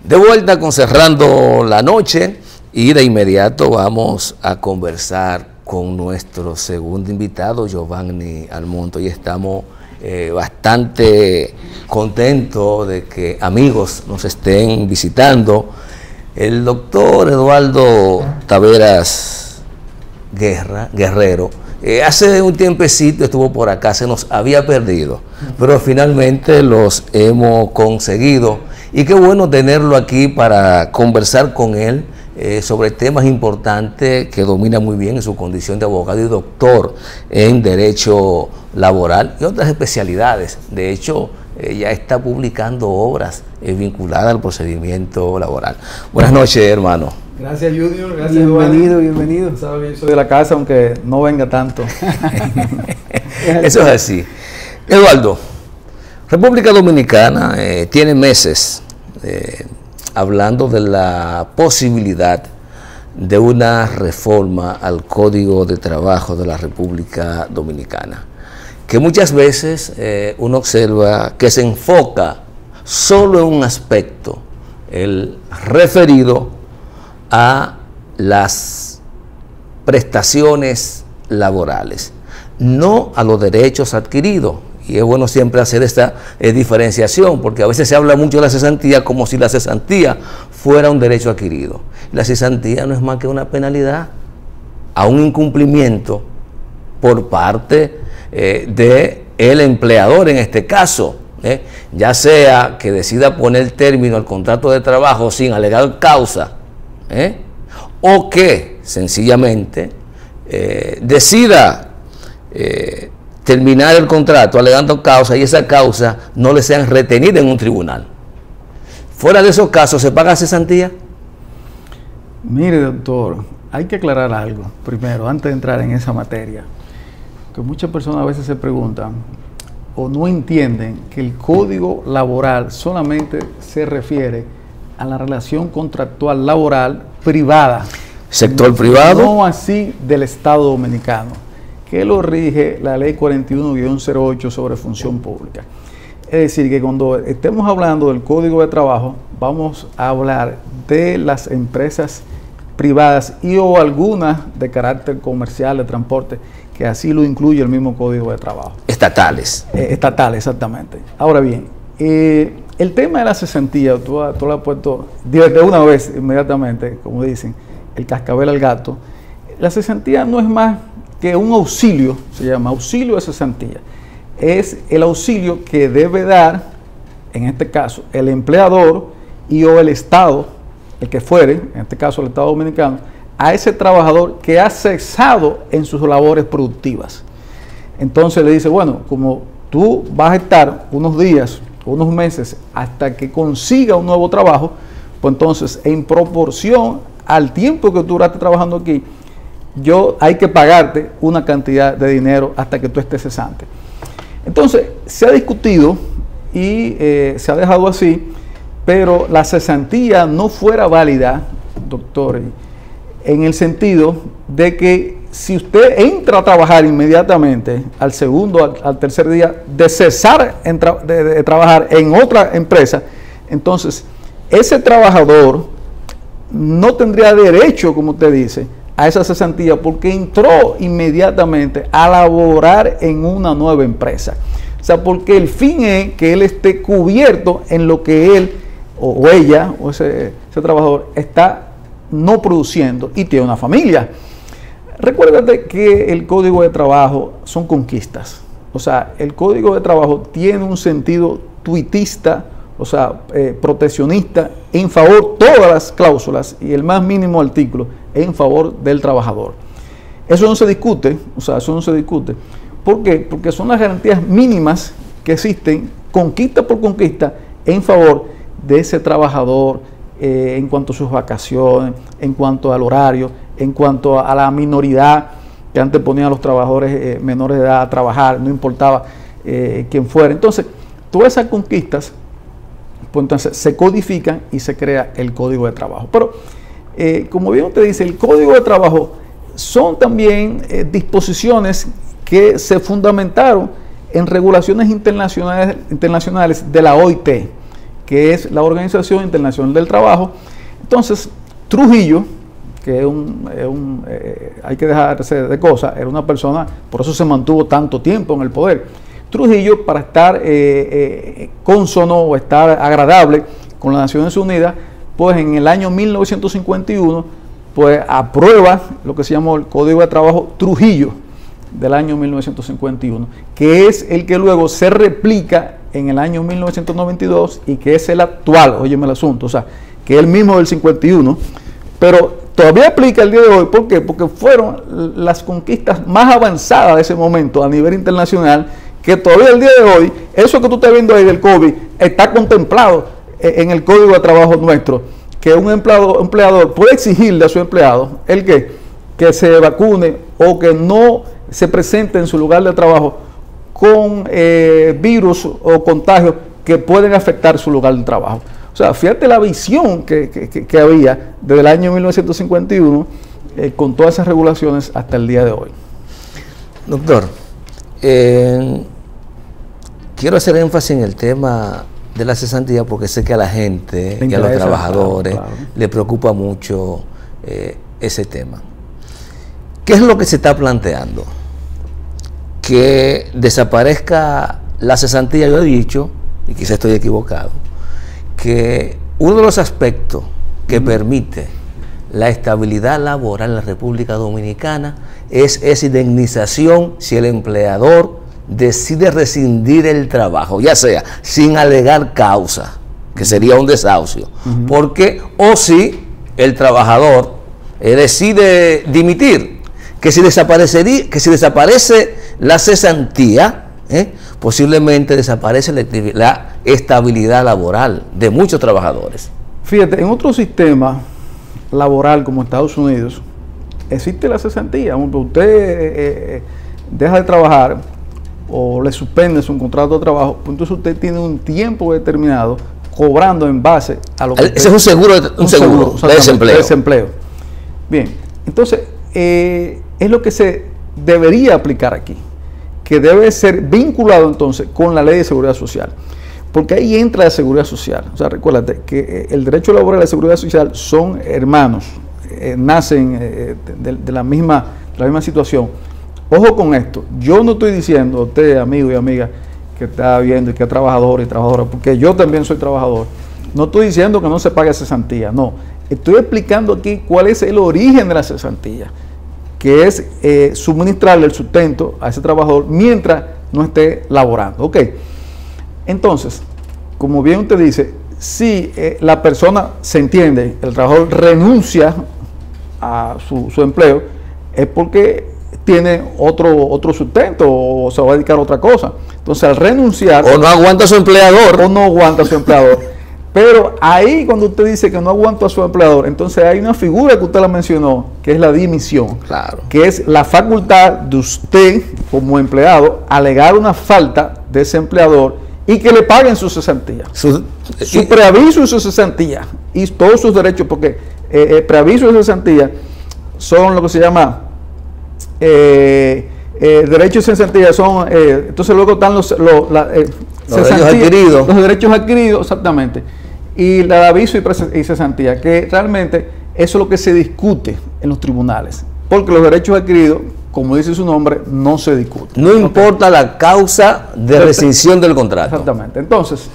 De vuelta con Cerrando la Noche y de inmediato vamos a conversar con nuestro segundo invitado, Giovanni Almonte, y estamos bastante contentos de que amigos nos estén visitando. El doctor Eduardo Taveras Guerrero, hace un tiempecito estuvo por acá, se nos había perdido, pero finalmente los hemos conseguido y qué bueno tenerlo aquí para conversar con él sobre temas importantes que domina muy bien en su condición de abogado y doctor en Derecho Laboral y otras especialidades. De hecho, ya está publicando obras vinculadas al procedimiento laboral. Buenas noches, hermano. Gracias, Junior. Gracias, bienvenido, bienvenido. Sabes que soy de la casa, aunque no venga tanto. Eso es así. Eduardo, República Dominicana tiene meses hablando de la posibilidad de una reforma al Código de Trabajo de la República Dominicana, que muchas veces uno observa que se enfoca solo en un aspecto, el referido a las prestaciones laborales, no a los derechos adquiridos. Y es bueno siempre hacer esta diferenciación, porque a veces se habla mucho de la cesantía como si la cesantía fuera un derecho adquirido. La cesantía no es más que una penalidad a un incumplimiento por parte del empleador en este caso, ya sea que decida poner término al contrato de trabajo sin alegar causa, o que sencillamente decida terminar el contrato alegando causa y esa causa no le sean retenida en un tribunal. Fuera de esos casos, ¿se paga cesantía? Mire, doctor, hay que aclarar algo primero, antes de entrar en esa materia, que muchas personas a veces se preguntan o no entienden que el Código Laboral solamente se refiere a la relación contractual laboral privada. Sector privado. No así del Estado Dominicano, que lo rige la Ley 41-08 sobre función pública. Es decir, que cuando estemos hablando del Código de Trabajo, vamos a hablar de las empresas privadas y o algunas de carácter comercial, de transporte, que así lo incluye el mismo Código de Trabajo. Estatales. Estatales, exactamente. Ahora bien, el tema de la cesantía, tú lo has puesto de una vez, inmediatamente, como dicen, el cascabel al gato. La cesantía no es más que un auxilio, se llama auxilio de cesantía. Es el auxilio que debe dar, en este caso, el empleador y o el Estado, el que fuere, en este caso el Estado Dominicano, a ese trabajador que ha cesado en sus labores productivas. Entonces le dice, bueno, como tú vas a estar unos días, unos meses, hasta que consiga un nuevo trabajo, pues entonces en proporción al tiempo que tú duraste trabajando aquí, hay que pagarte una cantidad de dinero hasta que tú estés cesante. Entonces, se ha discutido y se ha dejado así, pero la cesantía no fuera válida, doctor, en el sentido de que si usted entra a trabajar inmediatamente al segundo, al tercer día de cesar de trabajar en otra empresa, entonces ese trabajador no tendría derecho, como usted dice, a esa cesantía porque entró inmediatamente a laborar en una nueva empresa. O sea, porque el fin es que él esté cubierto en lo que él o ella o ese trabajador está no produciendo y tiene una familia. Recuérdate que el Código de Trabajo son conquistas. O sea, el Código de Trabajo tiene un sentido tuitista, o sea, proteccionista, en favor de todas las cláusulas y el más mínimo artículo en favor del trabajador. Eso no se discute, o sea, eso no se discute. ¿Por qué? Porque son las garantías mínimas que existen, conquista por conquista, en favor de ese trabajador en cuanto a sus vacaciones, en cuanto al horario, en cuanto a la minoridad que antes ponían a los trabajadores menores de edad a trabajar, no importaba quién fuera. Entonces, todas esas conquistas, pues entonces se codifican y se crea el Código de Trabajo. Pero, como bien usted dice, el Código de Trabajo son también disposiciones que se fundamentaron en regulaciones internacionales de la OIT, que es la Organización Internacional del Trabajo. Entonces, Trujillo, que hay que dejarse de cosas, era una persona, por eso se mantuvo tanto tiempo en el poder. Trujillo, para estar cónsono o estar agradable con las Naciones Unidas, pues en el año 1951, pues aprueba lo que se llamó el Código de Trabajo Trujillo del año 1951, que es el que luego se replica en el año 1992 y que es el actual, óyeme el asunto, o sea, que es el mismo del 51, pero todavía aplica el día de hoy. ¿Por qué? Porque fueron las conquistas más avanzadas de ese momento a nivel internacional, que todavía el día de hoy, eso que tú estás viendo ahí del COVID, está contemplado en el Código de Trabajo nuestro, que un empleador puede exigirle a su empleado el que se vacune o que no se presente en su lugar de trabajo con virus o contagios que pueden afectar su lugar de trabajo. O sea, fíjate la visión que había desde el año 1951 con todas esas regulaciones hasta el día de hoy. Doctor, quiero hacer énfasis en el tema de la cesantía porque sé que a la gente y a los trabajadores le preocupa mucho ese tema. ¿Qué es lo que se está planteando? Que desaparezca la cesantía. Yo he dicho, y quizá estoy equivocado, que uno de los aspectos que permite la estabilidad laboral en la República Dominicana es esa indemnización si el empleador decide rescindir el trabajo, ya sea sin alegar causa, que sería un desahucio, porque o si el trabajador decide dimitir, que si desaparece la cesantía, posiblemente desaparece la estabilidad laboral de muchos trabajadores. Fíjate, en otro sistema laboral como Estados Unidos existe la cesantía. Usted deja de trabajar o le suspende su contrato de trabajo, pues entonces usted tiene un tiempo determinado cobrando en base a lo que ese es un seguro de desempleo. Bien, entonces es lo que se debería aplicar aquí, que debe ser vinculado entonces con la ley de seguridad social, porque ahí entra la seguridad social. O sea, recuérdate que el derecho laboral y la seguridad social son hermanos, nacen de la misma situación. Ojo con esto, yo no estoy diciendo a usted, amigo y amiga, que está viendo y que es trabajador y trabajadora, porque yo también soy trabajador. No estoy diciendo que no se pague cesantía, no. Estoy explicando aquí cuál es el origen de la cesantía, que es suministrarle el sustento a ese trabajador mientras no esté laborando. Ok. Entonces, como bien usted dice, si la persona se entiende, el trabajador renuncia a su empleo, es porque tiene otro sustento o se va a dedicar a otra cosa. Entonces, al renunciar... O no aguanta a su empleador. O no aguanta a su empleador. Pero ahí cuando usted dice que no aguanta a su empleador, entonces hay una figura que usted la mencionó, que es la dimisión. Claro. Que es la facultad de usted, como empleado, alegar una falta de ese empleador y que le paguen su cesantía. Su preaviso y su cesantía. Y todos sus derechos, porque preaviso y cesantía son lo que se llama... derechos y cesantía son, entonces luego están los derechos adquiridos. Los derechos adquiridos, exactamente. Y el aviso y cesantía, que realmente eso es lo que se discute en los tribunales. Porque los derechos adquiridos, como dice su nombre, no se discuten. No importa la causa de rescisión del contrato. Exactamente. Entonces,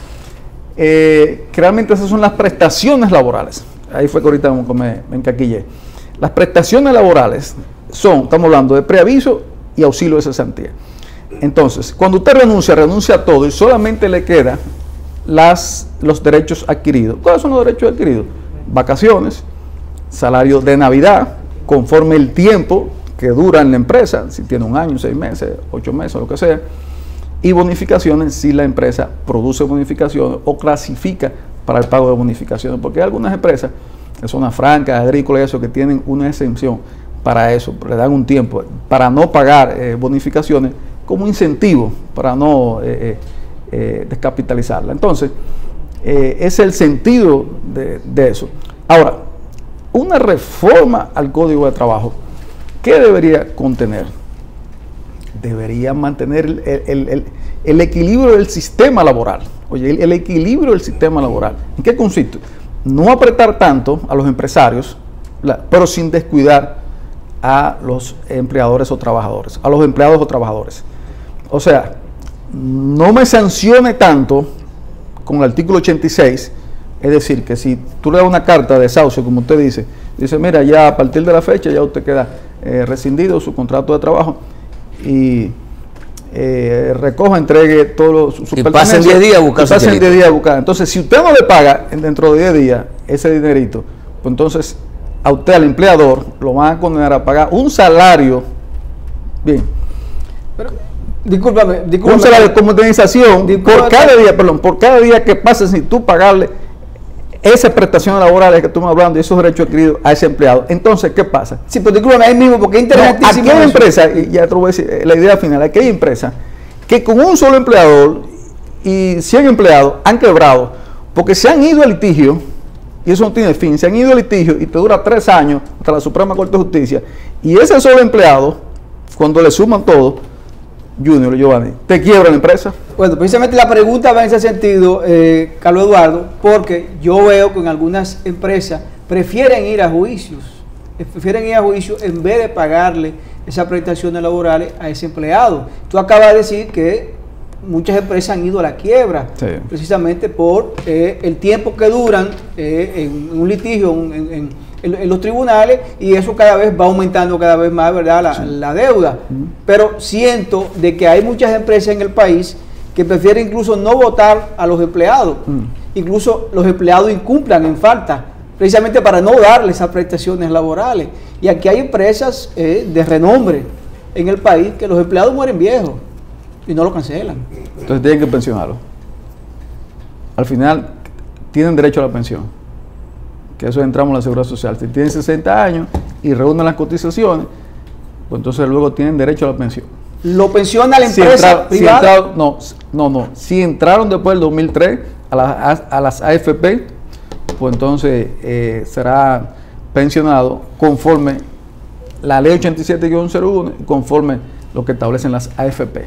que realmente esas son las prestaciones laborales. Ahí fue que ahorita me encaquillé. Las prestaciones laborales estamos hablando de preaviso y auxilio de cesantía. Entonces, cuando usted renuncia a todo y solamente le queda los derechos adquiridos. ¿Cuáles son los derechos adquiridos? Vacaciones, salario de Navidad, conforme el tiempo que dura en la empresa, si tiene 1 año, 6 meses, 8 meses, lo que sea, y bonificaciones si la empresa produce bonificaciones o clasifica para el pago de bonificaciones, porque hay algunas empresas, de zonas francas, agrícolas y eso, que tienen una exención para eso, le dan un tiempo para no pagar bonificaciones como incentivo para no descapitalizarla. Entonces, ese es el sentido de eso. Ahora, una reforma al Código de Trabajo, ¿qué debería contener? Debería mantener el equilibrio del sistema laboral. Oye, el equilibrio del sistema laboral. ¿En qué consiste? No apretar tanto a los empresarios, pero sin descuidar a los empleadores o trabajadores, a los empleados o trabajadores. O sea, no me sancione tanto con el artículo 86, es decir, que si tú le das una carta de desahucio, como usted dice, mira, ya a partir de la fecha ya usted queda rescindido su contrato de trabajo y recoja, entregue todos sus pertenencias. Pasen 10 días a buscar. Pasen 10 días a buscar. Entonces, si usted no le paga dentro de 10 días ese dinerito, pues entonces a usted, al empleador, lo van a condenar a pagar un salario. Bien. Pero, discúlpame. Un salario de compensación por cada día que pase sin tú pagarle esas prestaciones laborales que tú me hablando y esos derechos adquiridos a ese empleado. Entonces, ¿qué pasa? Sí, pero discúlpame ahí mismo, porque es interesantísimo. Aquí hay empresas, y ya te voy a decir la idea final, aquí hay empresas que con un solo empleador y 100 empleados han quebrado porque se han ido a litigio, y eso no tiene fin, se han ido a litigio y te dura 3 años hasta la Suprema Corte de Justicia, y ese solo empleado, cuando le suman todo, Junior, Giovanni, ¿te quiebra la empresa? Bueno, precisamente la pregunta va en ese sentido, Carlos Eduardo, porque yo veo que en algunas empresas prefieren ir a juicios en vez de pagarle esas prestaciones laborales a ese empleado. Tú acabas de decir que muchas empresas han ido a la quiebra, sí, precisamente por el tiempo que duran en un litigio, en los tribunales, y eso cada vez va aumentando cada vez más, ¿verdad? La deuda. Pero siento de que hay muchas empresas en el país que prefieren incluso no votar a los empleados. Incluso los empleados incumplan en falta, precisamente para no darles esas prestaciones laborales. Y aquí hay empresas de renombre en el país que los empleados mueren viejos y no lo cancelan. Entonces tienen que pensionarlo. Al final tienen derecho a la pensión, que eso entramos en la Seguridad Social. Si tienen 60 años y reúnen las cotizaciones, pues entonces luego tienen derecho a la pensión. ¿Lo pensiona la empresa privada? Si entraron después del 2003 a las AFP, pues entonces será pensionado conforme la ley 87-01, conforme lo que establecen las AFP.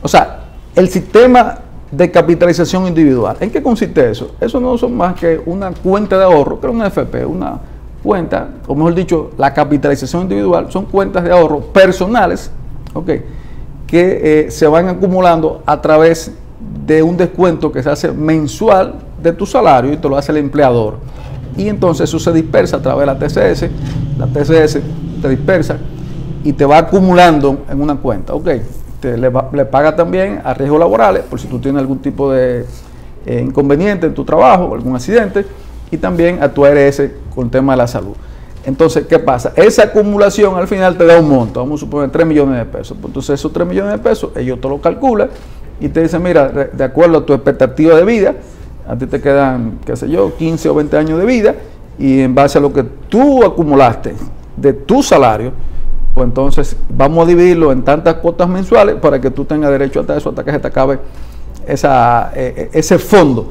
O sea, el sistema de capitalización individual, ¿en qué consiste eso? Eso no son más que una cuenta de ahorro, que es una AFP, una cuenta, o mejor dicho, la capitalización individual, son cuentas de ahorro personales, ¿okay?, que se van acumulando a través de un descuento que se hace mensual de tu salario y te lo hace el empleador. Y entonces eso se dispersa a través de la TCS te dispersa y te va acumulando en una cuenta. Ok, le paga también a riesgos laborales, por si tú tienes algún tipo de inconveniente en tu trabajo, algún accidente, y también a tu ARS con el tema de la salud. Entonces, ¿qué pasa? Esa acumulación al final te da un monto, vamos a suponer 3 millones de pesos. Entonces, esos 3 millones de pesos, ellos te lo calculan y te dicen, mira, de acuerdo a tu expectativa de vida, a ti te quedan, qué sé yo, 15 o 20 años de vida, y en base a lo que tú acumulaste de tu salario, pues entonces vamos a dividirlo en tantas cuotas mensuales para que tú tengas derecho a eso hasta que se te acabe ese fondo.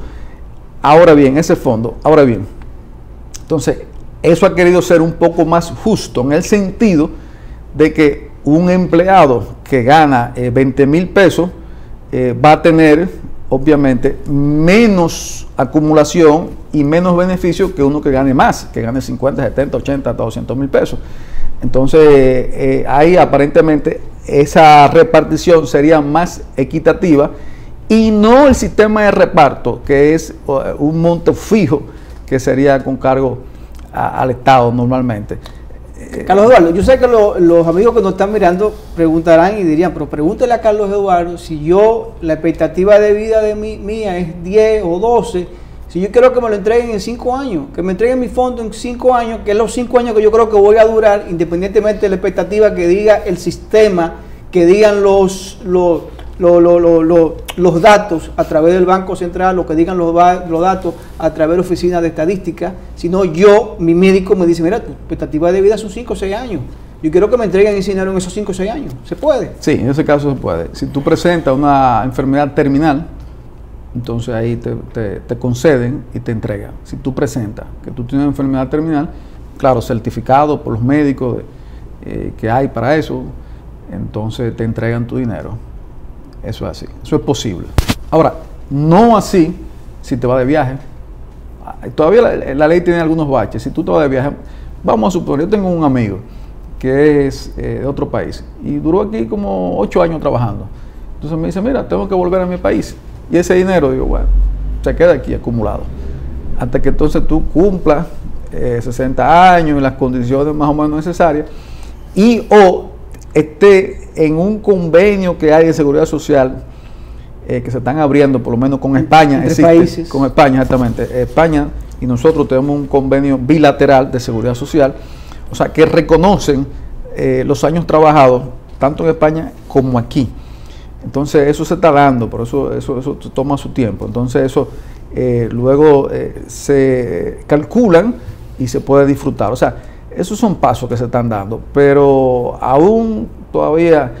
Ahora bien, entonces, eso ha querido ser un poco más justo en el sentido de que un empleado que gana 20,000 pesos va a tener, obviamente, menos acumulación y menos beneficio que uno que gane más, que gane 50, 70, 80, hasta 200,000 pesos. Entonces, ahí aparentemente esa repartición sería más equitativa y no el sistema de reparto, que es un monto fijo que sería con cargo al Estado normalmente. Carlos Eduardo, yo sé que los amigos que nos están mirando preguntarán y dirían, pero pregúntele a Carlos Eduardo si la expectativa de vida de mía es 10 o 12, si yo quiero que me lo entreguen en 5 años, que me entreguen mi fondo en 5 años, que es los 5 años que yo creo que voy a durar, independientemente de la expectativa que diga el sistema, que digan los datos a través del Banco Central, lo que digan los datos a través de la Oficina de Estadística, sino mi médico me dice, mira, tu expectativa de vida son 5 o 6 años. Yo quiero que me entreguen ese dinero en esos 5 o 6 años. ¿Se puede? Sí, en ese caso se puede. Si tú presentas una enfermedad terminal, entonces ahí te conceden y te entregan. Si tú presentas que tú tienes una enfermedad terminal, claro, certificado por los médicos que hay para eso, entonces te entregan tu dinero. Eso es así, eso es posible. Ahora, No así si te vas de viaje. Todavía la ley tiene algunos baches. Si tú te vas de viaje, vamos a suponer, yo tengo un amigo que es de otro país y duró aquí como 8 años trabajando. Entonces me dice, mira, tengo que volver a mi país. Y ese dinero, digo, bueno, se queda aquí acumulado. Hasta que entonces tú cumplas 60 años en las condiciones más o menos necesarias y o esté en un convenio que hay de seguridad social que se están abriendo, por lo menos con España. Entre países. Con España, exactamente. España y nosotros tenemos un convenio bilateral de seguridad social, o sea, que reconocen los años trabajados, tanto en España como aquí. Entonces, eso se está dando, pero eso toma su tiempo. Entonces, eso luego se calculan y se puede disfrutar. O sea, esos son pasos que se están dando, pero aún todavía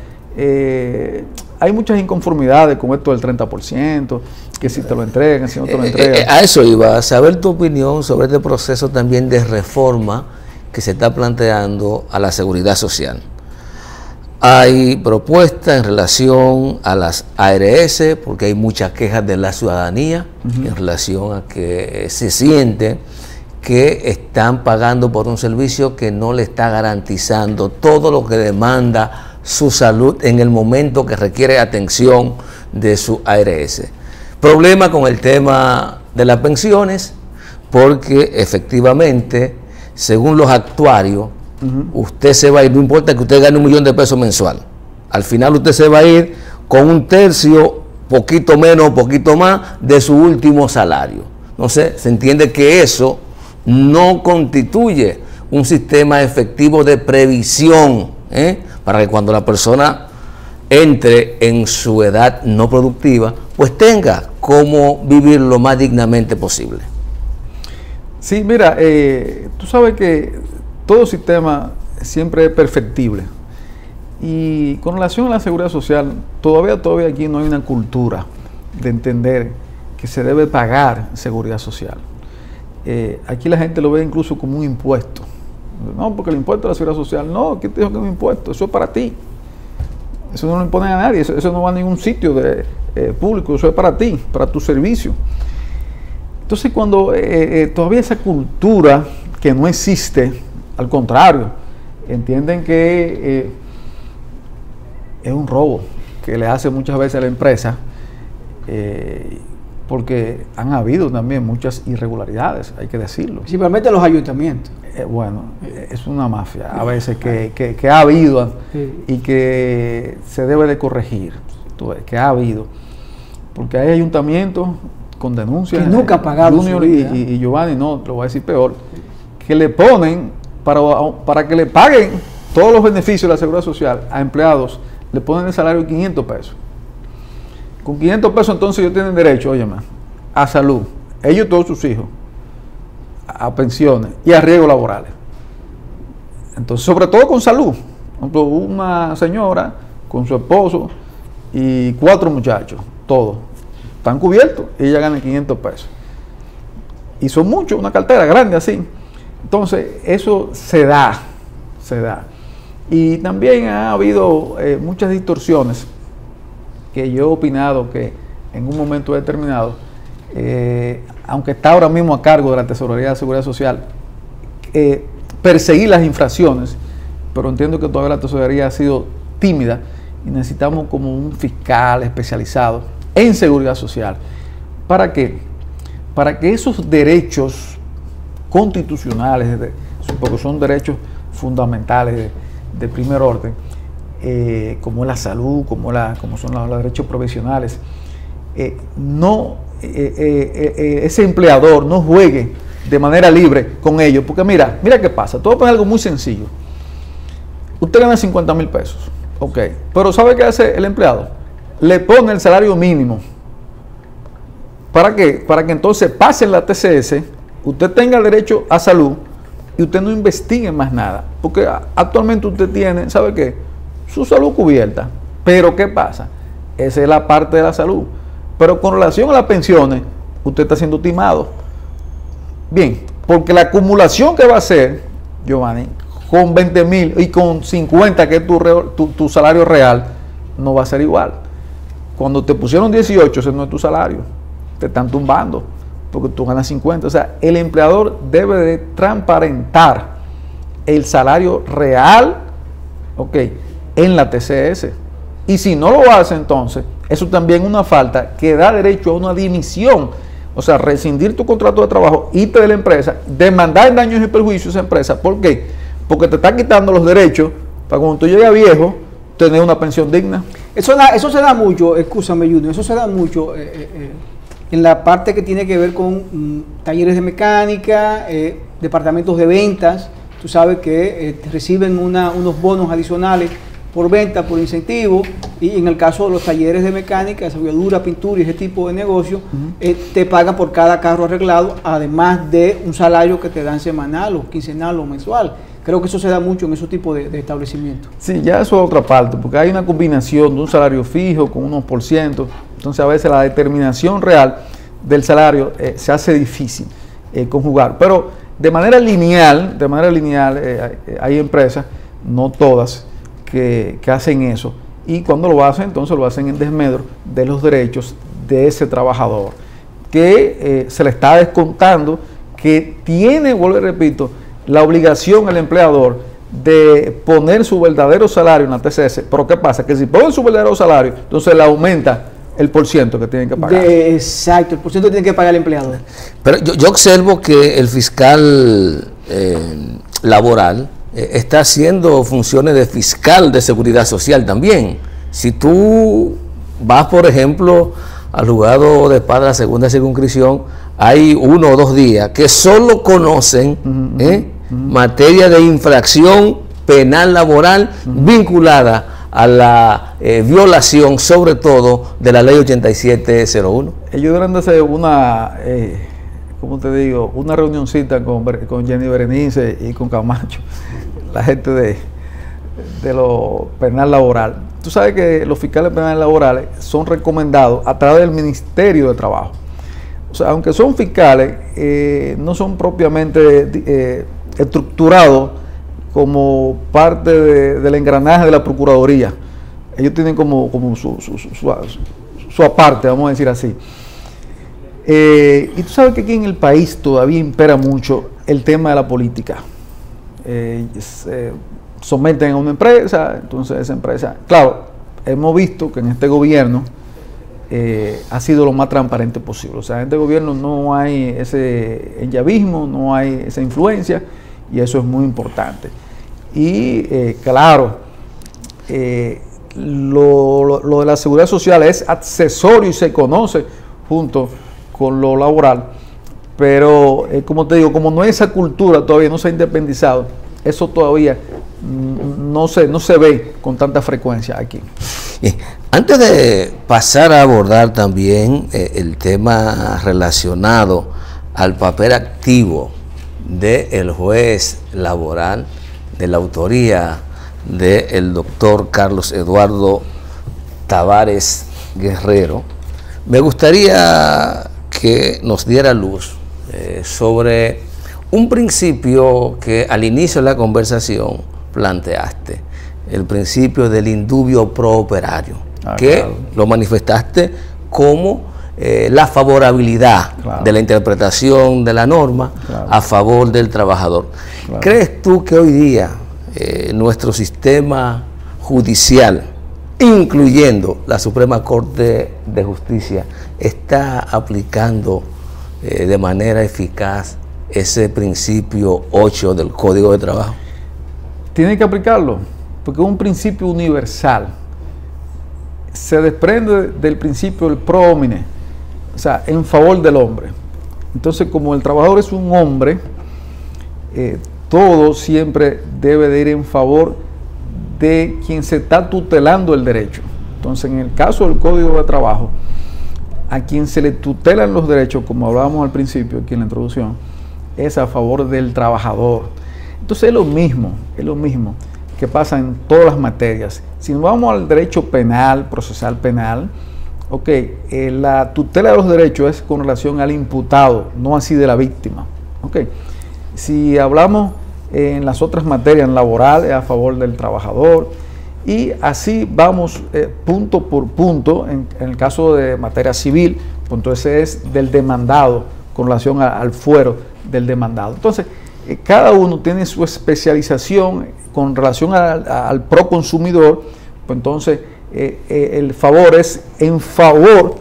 hay muchas inconformidades con esto del 30%, que si te lo entregan, si no te lo entregan. A eso iba, a saber tu opinión sobre este proceso también de reforma que se está planteando a la seguridad social. Hay propuestas en relación a las ARS, porque hay muchas quejas de la ciudadanía en relación a que se siente que están pagando por un servicio que no le está garantizando todo lo que demanda su salud en el momento que requiere atención de su ARS. Problema con el tema de las pensiones, porque efectivamente, según los actuarios, usted se va a ir, no importa que usted gane $1 millón de pesos mensual, al final usted se va a ir con 1/3, poquito menos, poquito más, de su último salario. Entonces, se entiende que eso no constituye un sistema efectivo de previsión, para que cuando la persona entre en su edad no productiva, pues tenga cómo vivir lo más dignamente posible. Sí, mira, tú sabes que todo sistema siempre es perfectible. Y con relación a la seguridad social, todavía aquí no hay una cultura de entender que se debe pagar seguridad social. Aquí la gente lo ve incluso como un impuesto. No, porque el impuesto de la seguridad social, no, ¿quién te dijo que es un impuesto? Eso es para ti. Eso no lo imponen a nadie, eso no va a ningún sitio público, eso es para ti, para tu servicio. Entonces, cuando todavía esa cultura que no existe, al contrario, entienden que es un robo que le hace muchas veces a la empresa, porque han habido también muchas irregularidades, hay que decirlo. Principalmente los ayuntamientos. Bueno, es una mafia a veces que ha habido y que se debe de corregir, que ha habido, porque hay ayuntamientos con denuncias que nunca ha pagado Junior y Giovanni, no, lo voy a decir peor, que le ponen para que le paguen todos los beneficios de la seguridad social a empleados, le ponen el salario de 500 pesos. Con 500 pesos entonces ellos tienen derecho, óyeme, a salud, ellos y todos sus hijos, a pensiones y a riesgos laborales. Entonces, sobre todo con salud. Por ejemplo, una señora con su esposo y 4 muchachos, todos están cubiertos y ella gana 500 pesos. Y son muchos, una cartera grande así. Entonces, eso se da. Y también ha habido muchas distorsiones que yo he opinado que en un momento determinado, aunque está ahora mismo a cargo de la Tesorería de Seguridad Social, perseguir las infracciones, pero entiendo que todavía la Tesorería ha sido tímida y necesitamos como un fiscal especializado en seguridad social. ¿Para qué? Para que esos derechos constitucionales, porque son derechos fundamentales de primer orden, como la salud, como son los derechos profesionales, ese empleador no juegue de manera libre con ellos, porque mira qué pasa. Te voy a poner algo muy sencillo. Usted gana 50,000 pesos, ok, pero ¿sabe qué hace el empleado? Le pone el salario mínimo. ¿Para qué? Para que entonces pase en la TCS, usted tenga derecho a salud y usted no investigue más nada, porque actualmente usted tiene, ¿sabe qué? Su salud cubierta. Pero ¿qué pasa? Esa es la parte de la salud. Pero con relación a las pensiones, usted está siendo timado. Bien, porque la acumulación que va a hacer, Giovanni, con 20,000 y con 50, que es tu salario real, no va a ser igual. Cuando te pusieron 18, ese no es tu salario. te están tumbando, porque tú ganas 50. O sea, el empleador debe de transparentar el salario real, ok, en la TCS. Y si no lo hace, entonces, eso también es una falta que da derecho a una dimisión. O sea, rescindir tu contrato de trabajo, irte de la empresa, demandar en daños y perjuicios a esa empresa. ¿Por qué? Porque te está quitando los derechos para cuando tú llegues viejo, tener una pensión digna. Eso se da mucho, escúchame Junior, eso se da mucho en la parte que tiene que ver con talleres de mecánica, departamentos de ventas. Tú sabes que reciben unos bonos adicionales por venta, por incentivo, y en el caso de los talleres de mecánica, soldadura, pintura y ese tipo de negocio, te pagan por cada carro arreglado, además de un salario que te dan semanal o quincenal o mensual. Creo que eso se da mucho en esos tipos de establecimientos. Sí, ya eso es otra parte, porque hay una combinación de un salario fijo con unos por ciento, entonces a veces la determinación real del salario se hace difícil conjugar. Pero de manera lineal hay empresas, no todas, que hacen eso, y cuando lo hacen, entonces lo hacen en desmedro de los derechos de ese trabajador, que se le está descontando, que tiene, vuelvo y repito, la obligación el empleador de poner su verdadero salario en la TCS. Pero ¿qué pasa? Que si ponen su verdadero salario, entonces le aumenta el porciento que tienen que pagar. Exacto, el porciento que tiene que pagar el empleador. Pero yo observo que el fiscal laboral está haciendo funciones de fiscal de seguridad social también. Si tú vas, por ejemplo, al juzgado de paz de la segunda circunscripción, hay 1 o 2 días que solo conocen materia de infracción penal laboral vinculada a la violación, sobre todo, de la ley 8701. Ellos deberán de hacer una, ¿cómo te digo? Una reunioncita con Jenny Berenice y con Camacho, la gente de lo penal laboral. Tú sabes que los fiscales penales laborales son recomendados a través del Ministerio de Trabajo. O sea, aunque son fiscales, no son propiamente estructurados como parte del engranaje de la Procuraduría. Ellos tienen como su aparte, vamos a decir así. Y tú sabes que aquí en el país todavía impera mucho el tema de la política. Someten a una empresa, entonces esa empresa, claro, hemos visto que en este gobierno ha sido lo más transparente posible. O sea, en este gobierno no hay ese enllavismo, no hay esa influencia, y eso es muy importante. Y claro, lo de la seguridad social es accesorio y se conoce junto con lo laboral, pero como te digo, como no hay esa cultura todavía, no se ha independizado, eso todavía no se ve con tanta frecuencia aquí. Antes de pasar a abordar también el tema relacionado al papel activo del juez laboral, de la autoría del doctor Carlos Eduardo Tavares Guerrero, me gustaría que nos diera luz sobre un principio que al inicio de la conversación planteaste, el principio del indubio pro operario, que claro, lo manifestaste como la favorabilidad de la interpretación de la norma a favor del trabajador. ¿Crees tú que hoy día nuestro sistema judicial, incluyendo la Suprema Corte de Justicia, está aplicando de manera eficaz ese principio 8 del Código de Trabajo? Tiene que aplicarlo, porque es un principio universal. Se desprende del principio del pro homine, o sea, en favor del hombre. Entonces, como el trabajador es un hombre, todo siempre debe de ir en favor de quien se está tutelando el derecho. Entonces, en el caso del Código de Trabajo, a quien se le tutelan los derechos, como hablábamos al principio aquí en la introducción, es a favor del trabajador. Entonces es lo mismo que pasa en todas las materias. Si nos vamos al derecho penal, procesal penal, la tutela de los derechos es con relación al imputado, no así de la víctima. Si hablamos en las otras materias laborales, es a favor del trabajador, y así vamos punto por punto. En el caso de materia civil, pues entonces es del demandado con relación al fuero del demandado. Entonces, cada uno tiene su especialización con relación al proconsumidor, pues entonces el favor es en favor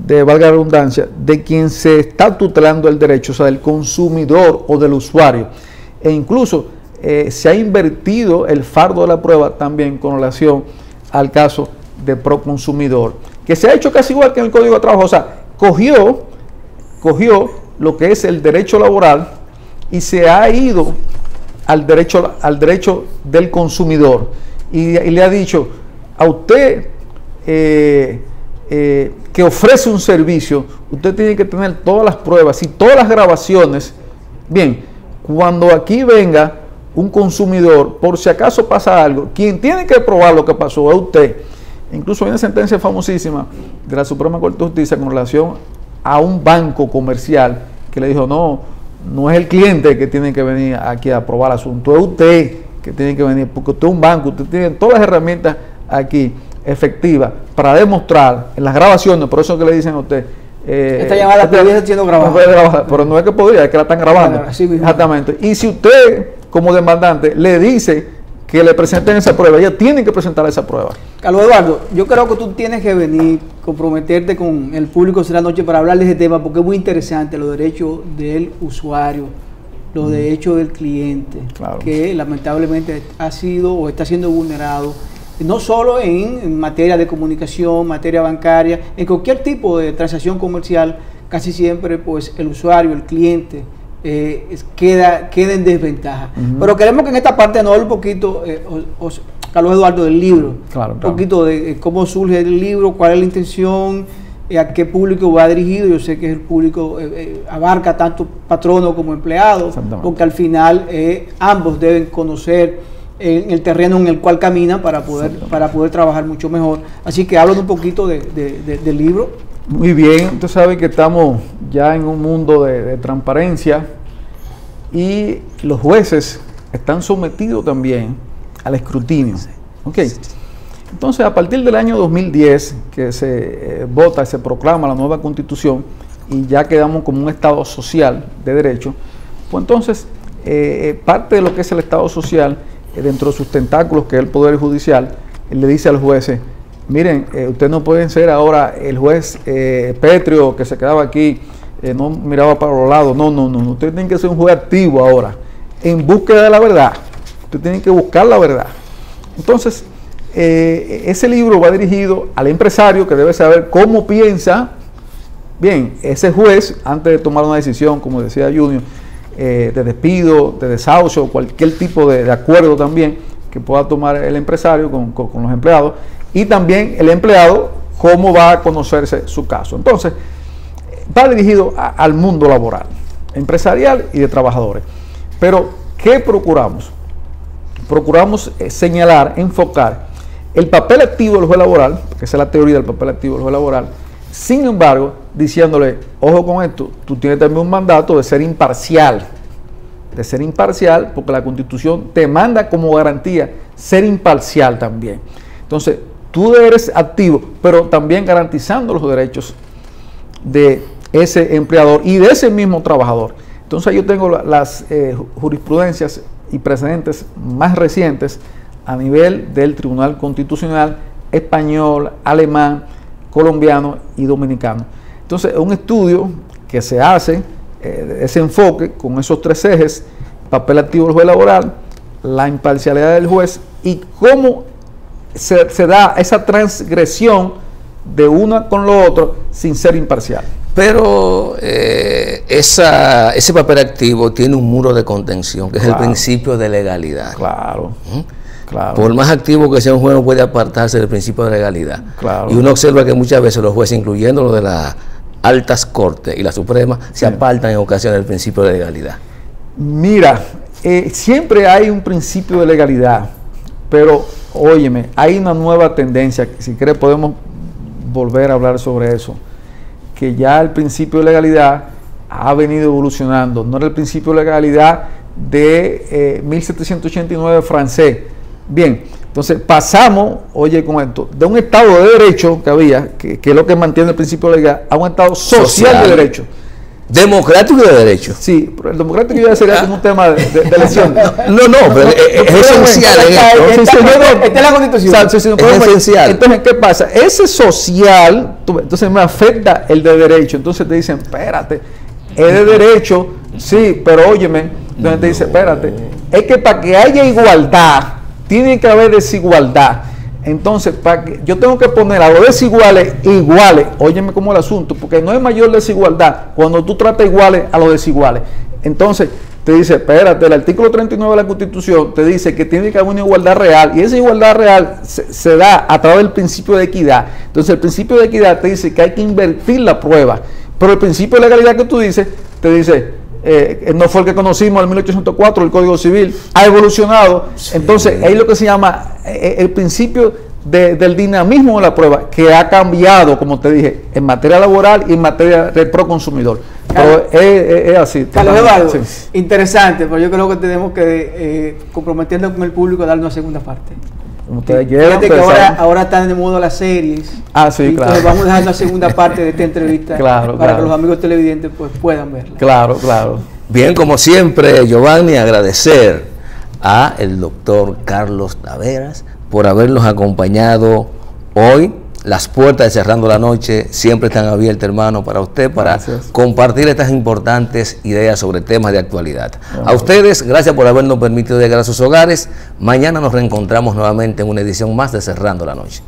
de, valga la redundancia, de quien se está tutelando el derecho, o sea, del consumidor o del usuario. E incluso se ha invertido el fardo de la prueba también con relación al caso de proconsumidor, que se ha hecho casi igual que en el Código de Trabajo, o sea, cogió lo que es el derecho laboral y se ha ido al derecho del consumidor y le ha dicho a usted que ofrece un servicio, usted tiene que tener todas las pruebas y todas las grabaciones. Bien, cuando aquí venga un consumidor, por si acaso pasa algo, quien tiene que probar lo que pasó es usted. Incluso hay una sentencia famosísima de la Suprema Corte de Justicia con relación a un banco comercial que le dijo, no es el cliente que tiene que venir aquí a probar el asunto, es usted que tiene que venir, porque usted es un banco, usted tiene todas las herramientas aquí efectivas para demostrar en las grabaciones, por eso que le dicen a usted, esta llamada podría estar siendo grabada. Pero no es que podría, es que la están grabando. Exactamente. Y si usted, como demandante, le dice que le presenten esa prueba, ella tiene que presentar esa prueba. Carlos Eduardo, yo creo que tú tienes que venir, comprometerte con el público esta noche para hablar de ese tema, porque es muy interesante, los derechos del usuario, los derechos del cliente, claro, que lamentablemente ha sido o está siendo vulnerado, no solo en materia de comunicación, materia bancaria, en cualquier tipo de transacción comercial, casi siempre pues el usuario, el cliente, queda en desventaja. Pero queremos que en esta parte nos hable un poquito, Carlos Eduardo, del libro. Claro. Un poquito de cómo surge el libro, cuál es la intención, a qué público va dirigido. Yo sé que el público abarca tanto patrono como empleado, porque al final ambos deben conocer en el terreno en el cual caminan para poder trabajar mucho mejor. Así que hablan un poquito del libro. Muy bien, usted sabe que estamos ya en un mundo de transparencia y los jueces están sometidos también al escrutinio. Okay. Entonces, a partir del año 2010, que se vota y se proclama la nueva Constitución y ya quedamos como un Estado social de derecho, pues entonces parte de lo que es el Estado social, dentro de sus tentáculos, que es el Poder Judicial, le dice al juez, miren, ustedes no pueden ser ahora el juez pétreo que se quedaba aquí, no miraba para los lados, no, ustedes tienen que ser un juez activo ahora, en búsqueda de la verdad, ustedes tienen que buscar la verdad. Entonces, ese libro va dirigido al empresario que debe saber cómo piensa, bien, ese juez, antes de tomar una decisión, como decía Junior, de despido, de desahucio, cualquier tipo de acuerdo también que pueda tomar el empresario con los empleados, y también el empleado, cómo va a conocerse su caso. Entonces, va dirigido al mundo laboral, empresarial y de trabajadores. Pero, ¿qué procuramos? Procuramos señalar, enfocar el papel activo del juez laboral, que esa es la teoría del papel activo del juez laboral. Sin embargo, diciéndole, ojo con esto, tú tienes también un mandato de ser imparcial, porque la Constitución te manda como garantía ser imparcial también. Entonces, tú eres activo, pero también garantizando los derechos de ese empleador y de ese mismo trabajador. Entonces, yo tengo las jurisprudencias y precedentes más recientes a nivel del Tribunal Constitucional español, alemán, colombiano y dominicano. Entonces, es un estudio que se hace, ese enfoque con esos tres ejes: papel activo del juez laboral, la imparcialidad del juez y cómo se da esa transgresión de una con lo otro sin ser imparcial. Pero ese papel activo tiene un muro de contención, que es el principio de legalidad. Claro. Claro. Por más activo que sea un juez, no puede apartarse del principio de legalidad. Claro. Y uno observa que muchas veces los jueces, incluyendo los de las altas cortes y la Suprema, se apartan en ocasiones del principio de legalidad. Mira, siempre hay un principio de legalidad, pero óyeme, hay una nueva tendencia, si quieres podemos volver a hablar sobre eso, que ya el principio de legalidad ha venido evolucionando. No era el principio de legalidad de 1789 francés. Bien, Entonces pasamos, oye con esto, de un Estado de derecho que había, que es lo que mantiene el principio legal, a un Estado social de derecho. Democrático y de derecho. Sí, pero el democrático ya sería como un tema de elección. No, pero es esencial. Esta es la Constitución. Es esencial. Entonces, ¿qué pasa? Ese social, entonces me afecta el de derecho. Entonces te dicen, espérate, es de derecho, sí, pero óyeme. Entonces te dice, espérate, es que para que haya igualdad, tiene que haber desigualdad. Entonces, yo tengo que poner a los desiguales iguales. Óyeme cómo el asunto, porque no hay mayor desigualdad cuando tú tratas iguales a los desiguales. Entonces, te dice, espérate, el artículo 39 de la Constitución te dice que tiene que haber una igualdad real, y esa igualdad real se da a través del principio de equidad. Entonces, el principio de equidad te dice que hay que invertir la prueba, pero el principio de legalidad que tú dices, te dice, no fue el que conocimos en 1804, el Código Civil, ha evolucionado. Sí. Entonces, es lo que se llama el principio del dinamismo de la prueba, que ha cambiado, como te dije, en materia laboral y en materia de proconsumidor. Pero es así. Carlos Eduardo, sí. Interesante, pero yo creo que tenemos que, comprometiendo con el público, dar una segunda parte. Ustedes quieran, que ahora están de moda las series. Sí, claro. Entonces vamos a dejar una segunda parte de esta entrevista para que los amigos televidentes pues, puedan verla. Claro. Bien, como siempre, Giovanni, agradecer a el doctor Carlos Taveras por habernos acompañado hoy. Las puertas de Cerrando la Noche siempre están abiertas, hermano, para usted, para compartir estas importantes ideas sobre temas de actualidad. A ustedes, gracias por habernos permitido llegar a sus hogares. Mañana nos reencontramos nuevamente en una edición más de Cerrando la Noche.